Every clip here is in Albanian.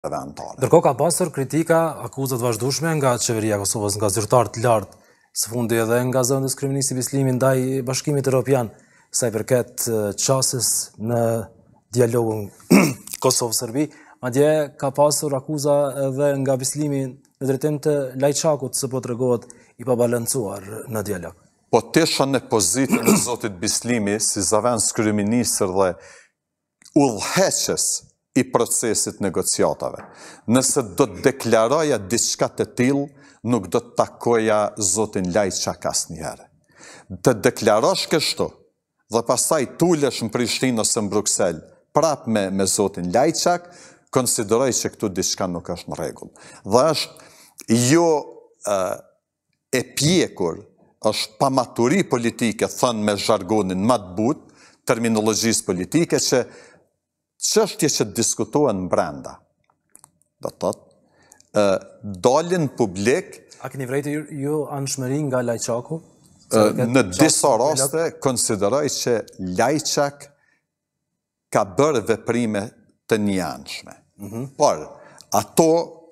vendtare. Ndërkohë ka pasur kritika, akuzat vazhdueshme nga qeveria e Kosovës, nga zyrtarë të lartë, së fundi edhe nga zëvendës kryeministi Bislimi ndaj Bashkimit Evropian, sa i përket çastës në dialogun Kosovë-Serbi. Madje ka pasur akuza edhe nga Bislimi në drejtim të Lajçakut, se po tregohet i pabalancuar në dialog. Po tesha në pozitën e zotit Bislimi si zëvendës kryeministër dhe udhëheqës i procesit negociatave. Nëse do të deklaroja diçka të tillë, nuk do të takoja zotin Lajçak asnjëherë. Të deklarosh kështu dhe pastaj tulesh në Prishtinë ose në Bruksel prap me zotin Lajçak, konsideroj që këtu diçka nuk është në rregull. Dhe është jo e pjekur, është pamaturi politike, thënë me zhargonin më të butë, terminologjisë politike, që çështje që diskutohen brenda. Do të thotë, dalin publik. A keni vërejtë ju anshmëri nga Lajçaku? Në disa raste konsideroj që Lajçak ka bërë veprime të njanshme. Por, ato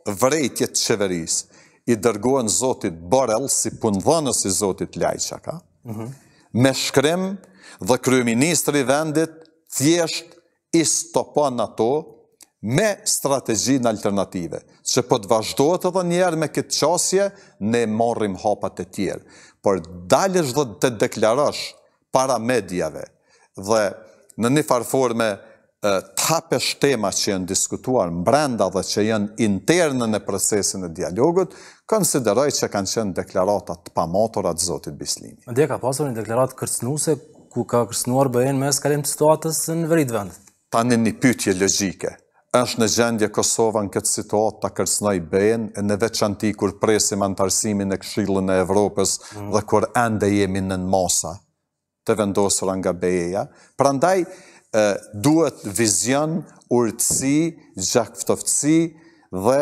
vërejtjet të qeverisë i dërgohen zotit Borrell si punëdhënës i zotit Lajçak, me shkrim dhe kryeministri i vendit thjesht i stopon ato me strategjinë alternative, që po të vazhdohet edhe njerë me këtë qasje, ne marrim hapat e tjerë. Por dalësh dhe të deklarosh para medjave dhe në një farforme të hapesh tema që janë diskutuar brenda dhe që janë interne në procesin e dialogut, konsideroj që kanë qenë deklaratat të pamatura të zotit Bislimi. Ndje ka pasur një deklaratë kërcënuese ku ka kërcënuar BE-n me eskalim të situatës në veri të vendit. Tani një pyetje logjike. Është në gjendje Kosova në këtë situatë ta kërcënoj BE-n, në veçanti kur presim antarësimin e Këshillin e Evropës dhe kur ende jemi në masa të vendosura nga BE-ja. Prandaj duhet vizion, urtësi, gjaktëftësi dhe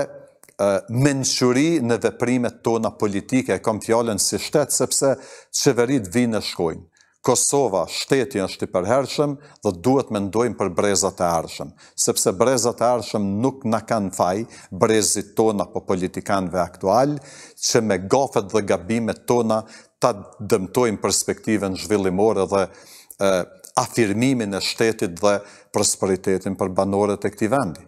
mençuri në veprimet tona politike. E kam fjalën si shtet, sepse qeverit vinë e shkojnë. Kosova, shteti është i përhershëm dhe duhet mendojmë për brezat e ardhshëm, sepse brezat e ardhshëm nuk na kanë faj, brezit tona po politikanëve aktual, që me gafet dhe gabimet tona ta dëmtojmë perspektiven zhvillimore dhe afirmimin e shtetit dhe prosperitetin për banorët e këtij vendi.